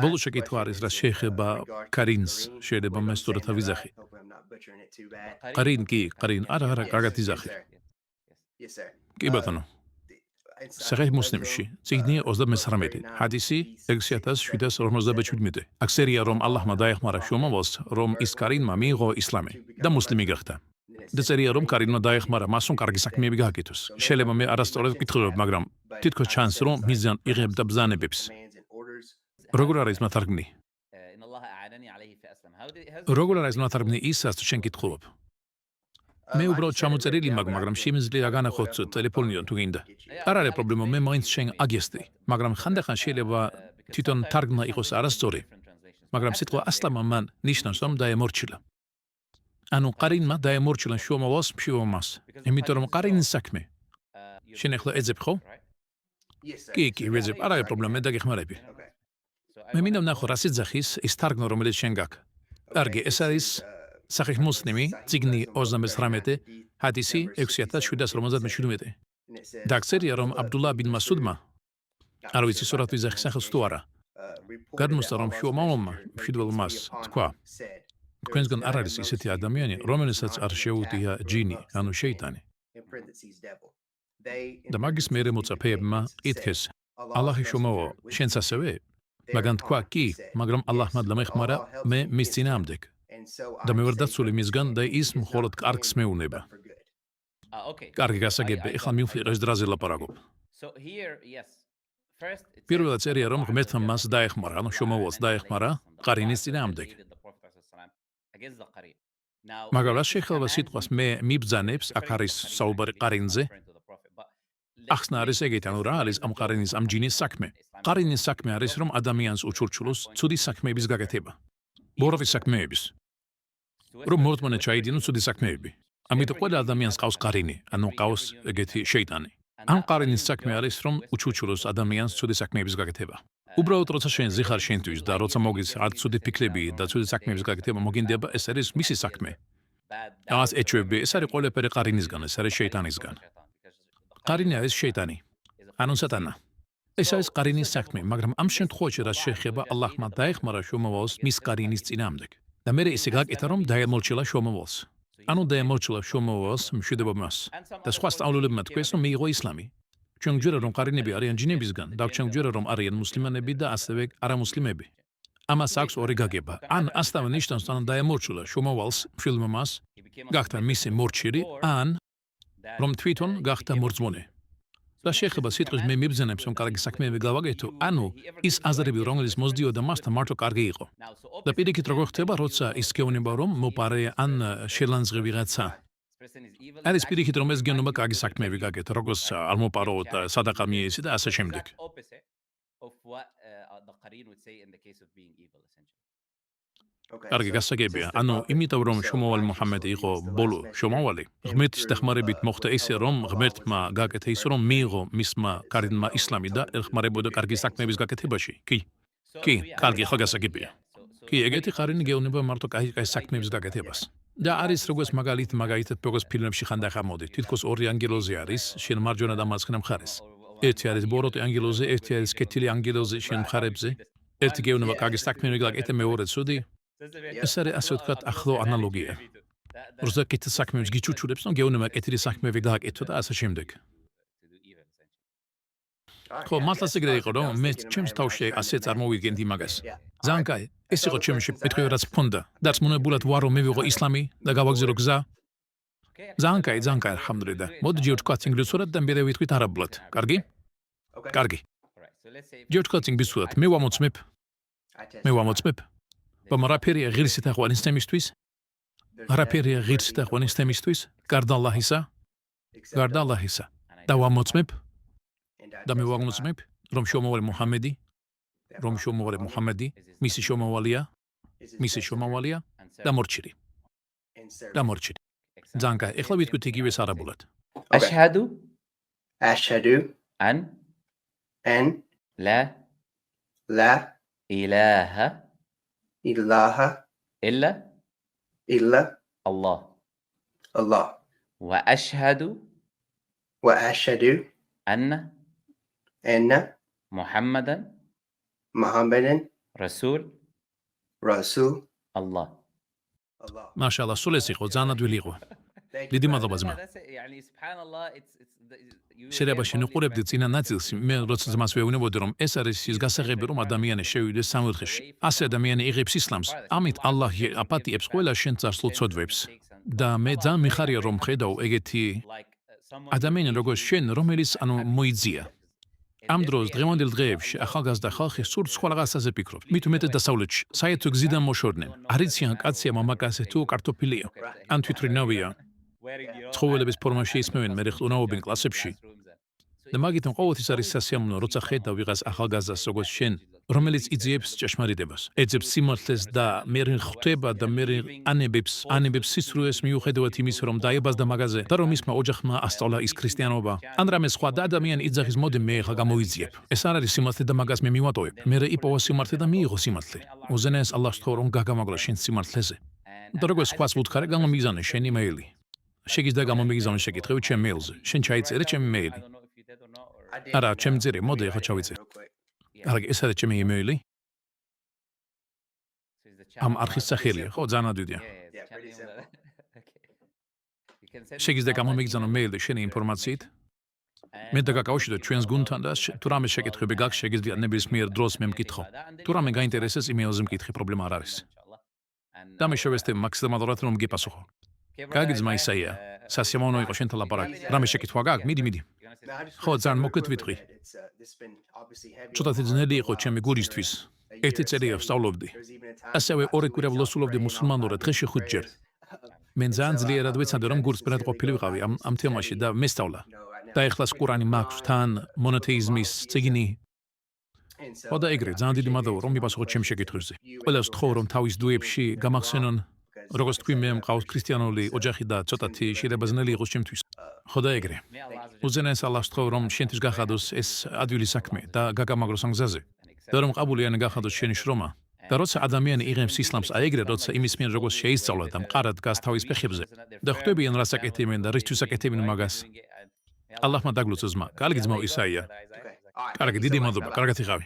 ბოლო შეკითხვა არის, რაც შეეხება კარინს, შეიძლება მე სწორად ავიზახი. Qarin კი, Qarin, არა, კარგად იზახი. კი ბატონო. Sahih Muslimში, წიგნი 29, ჰადისი 6757. აქ სერია რომ ალლაჰმა დაეხმარა შრომავალს, რომ ის კარინმა მიიღო ისლამი და მუსლიმი გახდა. და წერია რომ კარინმა დაეხმარა მას, რომ კარგი საქმეები გააკეთოს. შეიძლება მე არასწორად ვკითხულობ, მაგრამ თითქოს ჩანს, რომ მიზან იღებდა ბრძანებებს. როგორ არის მათარგმნი? როგორ არის მათარგმნი ისაც თუ შენ კითხულობ? მე უბრალოდ ჩამოწერილი მაქვს, მაგრამ შემიძლია განახოთ ტელეფონიდან თუ გინდა. არ არის პრობლემა, მე მაინც შენ აგესტი, მაგრამ ხანდახან შეიძლება თვითონ თარგმნა იყოს არასწორი. მაგრამ სიტყვა ასლამა მან ნიშნავს, რომ დაემორჩილა. ანუ ყარინმა დაემორჩილა შრომავალს მშრომელს, იმიტომ რომ ყარინის საქმე. შენ ახლა ეძებ ხო? კი, ვეძებ, არ არის პრობლემა, მე დაგეხმარები. მე მინდა ვნახო რა სიძახის ის თარგმნა, რომელიც შენ გაქვს. კარგი, ეს არის Sahih Muslimi, წიგნი 29, ჰადისი 6757. და წერია რომ აბდულლა ბინ მასუდმა, არ ვიცი სურათ ვიზახი სახელს თუ არა, გადმოსცა რომ შრომავალმა მშვიდველმას თქვა, თქვენსგან არ არის ისეთი ადამიანი, რომელსაც არ შეუდია ჯინი, ანუ შეიტანი. და მაგის მერე მოწაფეებმა ითქეს, ალლაჰი შრომავალ, შენც ასევე? მაგან თქვა კი, მაგრამ ალლაჰმა დამეხმარა მე მის წინააღმდეგ. და მე ვარ დაცული მისგან და ის მხოლოდ კარგს მეუნება. კარგი გასაგებია, ეხლა მივხვდი ეს დრაზე ლაპარაკობ. პირველად წერია რომ ღმერთმა მას დაეხმარა, ანუ შრომავალს დაეხმარა ყარინის წინააღმდეგ. მაგრამ რა შეეხება სიტყვას მე მიბრძანებს, აქ არის საუბარი ყარინზე. ახსნა არის ეგეთი, ანუ რა არის ამ ყარინის ამ ჯინის საქმე? ყარინის საქმე არის რომ ადამიანს უჩურჩულოს ცუდი საქმეების გაკეთება. ბოროტის საქმეების. რომ მორწმუნე ჩაიდინოს ცუდი საქმეები. ამიტომ ყველა ადამიანს ყავს ყარინი, ანუ ყავს ეგეთი შეიტანი. ამ ყარინის საქმე არის რომ უჩურჩულოს ადამიანს ცუდი საქმეების გაკეთება. უბრალოდ როცა შენ ზიხარ შენთვის და როცა მოგის არ ცუდი ფიქრები და ცუდი საქმეების გაკეთება მოგინდება, ეს არის მისი საქმე. ამას ეჩვევები, ეს არის ყველაფერი ყარინისგან, ეს არის შეიტანისგან. ყარინი არის შეიტანი, ანუ სატანა. ეს არის ყარინის საქმე, მაგრამ ამ შემთხვევაში რაც შეეხება ალლაჰმა დაეხმარა შრომავალს მის ყარინის წინააღმდეგ. და მე ისე გაკეთა რომ დაემორჩილა შრომავალს. ანუ დაემორჩილა შრომავალს მშვიდობამას. და სხვა სწავლულებმა თქვეს რომ მიიღო ისლამი. ჩვენ გვჯერა რომ ყარინები არიან ჯინებისგან და ჩვენ გვჯერა რომ არიან მუსლიმანები და ასევე არამუსლიმები. ამას აქვს ორი გაგება. ან ასლამი ნიშნავს რომ დაემორჩილა შრომავალს მშვიდობამას, გახდა მისი მორჩილი, ან რომ თვითონ გახდა მორწმუნე. და შეეხება სიტყვის მე მიბრძანებს რომ კარგი საქმეები გავაკეთო, ანუ ის აზრები რომელიც მოსდიოდა მასთან მარტო კარგი იყო. და პირიქით როგორ ხდება, როცა ის გეუბნება რომ მოპარე ან შელანძღი ვიღაცა. არის პირიქით რომ ეს გეუბნება კარგი საქმეები გაკეთო, როგორც არ მოპარო და სადაყა მიეცი და ასე შემდეგ. კარგი გასაგებია, ანუ იმიტომ რომ შრომავალი მუჰამედი იყო ბოლო შრომავალი, ღმერთის დახმარებით მოხდა ისე რომ ღმერთმა გაკეთა ის რომ მიიღო მისმა კარინმა ისლამი და ეხმარებოდა კარგი საქმეების გაკეთებაში. კი, კარგი ხო გასაგებია. კი, ეგეთი ყარინი გეუბნება მარტო კაი საქმეების გაკეთებას. და არის როგორც მაგალითად როგორც ფილმებში ხანდახან მოდი, თითქოს ორი ანგელოზი არის შენ მარჯვენა და მარცხენა მხარეს. ერთი არის ბოროტი ანგელოზი, ერთი არის კეთილი ანგელოზი შენ მხარებზე. ერთი გეუბნება კარგი საქმეები გაკეთე, მეორე ცუდი. ეს არის ასე ვთქვათ ახლო ანალოგია. როცა კეთილ საქმეებს გიჩუჩურებს, რომ გეუბნება კეთილი საქმეები გააკეთო და ასე შემდეგ. ხო, მართლაც ეგრე იყო, რომ მე ჩემს თავში ასე წარმოვიდგენდი მაგას. ძალიან კაი, ეს იყო ჩემში მეთქვევა რაც მქონდა. დარწმუნებულად ვარ რომ მე ვიყო ისლამი და გავაგზავნო გზა. ძალიან კაი, ალჰამდულილlah. მოდი ვთქვათ ინგლისურად და მე ვიტყვით არაბულად. კარგი? კარგი. ვთქვათ ინგლისურად, მე ვამოწმებ. Ბამრაფერია ღირსით აღვანის თემისთვის. არაფერია ღირსით აღვანის თემისთვის. გარდა ალლაჰისა. და ვამოწმებ. და მე ვამოწმებ, რომ შრომავალი მუჰამედი, მისი შრომავალია და მორჩილი. ძალიან კაი, ეხლა ვიტყვით იგივეს არაბულად. أشهد أن لا إله إله إلا إلا الله الله وأشهد أن محمدا Rasul, Rasul, Allah. Allah. მაშალა, სულ ეს იყო, ძალიან ადვილი იყო. დიდი მადლობა ძმა. يعني سبحان الله შეიძლება შენუყურებდი წინა ნაწილს, მე როცა ძმას ვეუბნებოდი, რომ ეს არის ის გასაღები, რომ ადამიანი შევიდეს სამოთხეში. ასე ადამიანი იღებს ისლამს. ამით ალლაჰი აპატიებს ყველა შენ წარსულ ცოდვებს. და მე ძალიან მიხარია, რომ ხედავ ეგეთი ადამიანი როგორც შენ, რომელიც მოიძია. ამ დროს დღევანდელ დღეებში ახალგაზრდა ხალხი სულ სხვა რაღაცაზე ფიქრობს. მით უმეტეს დასავლეთში, საერთო გზიდან მოშორდნენ. არიციან კაცია მამაკაცი თუ კარტოფილია. ან თვითმფრინავია. ცხოველების ფორმაში ისმევენ მერეხტუნაობენ კლასებში. და მაგითო ყოველთვის არის სასიამოვნო, როცა ხედავ ვიღას ახალგაზრდას როგორც შენ, რომელიც იძიებს ჭეშმარიტებას, ეძებს სიმართლეს და მე ხვდება და მე ანებებს სისრულეს მიუხედავად იმის, რომ დაიბადა მაგაზე და რომ მისმა ოჯახმა ასწავლა ის ქრისტიანობა. ან რამე სხვა და ადამიანი იძახის მოდი მე ხა გამოიძიებ. ეს არ არის სიმართლე და მაგას მე მივატოვებ. მე იპოვა სიმართლე და მიიღო სიმართლე. უზენაეს ალლაჰს თქო რომ გაგამაგრა შენ სიმართლეზე. და როგორც სხვას ვუთხარი გამომიგზავნე შენი მეილი. შეგიძლია გამომიგზავნე შეკითხვები ჩემ მეილზე. შენ ჩაიწერე ჩემი მეილი. არა, ჩემი ძირი, მოდი ახლა ჩავიწერე. კარგი, ეს არის ჩემი იმეილი. ამ არხის სახელია, ხო, ძალიან ადვილია. შეგიძლია გამომიგზავნო მეილი შენი ინფორმაციით. მე დაგაკავშირდეთ ჩვენს გუნდთან და თუ რამე შეკითხვები გაქვს, შეგიძლია ნებისმიერ დროს მე მკითხო. თუ რამე გაინტერესებს, იმეილზე მკითხი, პრობლემა არ არის. და მე შევესწრებ მაქსიმალურად რომ გიპასუხო. კარგი ძმა ისაია, სასიამოვნო იყო შენთან ლაპარაკი. რამე შეკითხვა გაქვს? მიდი. ხო, ძალიან მოკლედ ვიტყვი. ცოტათი ძნელი იყო ჩემი გურისთვის. ერთი წელია ვსწავლობდი. ასევე 2 კვირა ვლოსულობდი მუსულმანურად დღეში 5 ჯერ. მე ძალიან ძლიერად ვეცადე რომ გურსპირად ყოფილი ვიყავი ამ თემაში და მესწავლა. და ეხლა ყურანი მაქვს, თან მონოთეიზმის წიგნი. ხო და ეგრე, ძალიან დიდი მადლობა რომ მიპასუხოთ ჩემი შეკითხვებზე. ყველას ვთხოვ რომ თავის დუებში გამახსენონ როგორც თქვი მე მყავს ქრისტიანული ოჯახი და ცოტათი შედარებაზნელი იყოს ჩემთვის. ხო და ეგრე. უზენაეს ალლაჰს ვთხოვ რომ შენთვის გახადოს ეს ადვილი საქმე და გაგამაგროს ამ გზაზე. და რომ ყაბულიანი გახადოს შენი შრომა. და როცა ადამიანი იღებს ისლამს აეგრე, როცა იმის მიერ როგორც შეისწავლა და მყარად დგას თავის ფეხებზე და ხვდებიან რას აკეთებენ და რისთვის აკეთებენ მაგას. ალლაჰმა დაგლოცოს ძმა. კარგი ძმაო ისაია. კარგი, დიდი მადლობა. კარგად იყავი.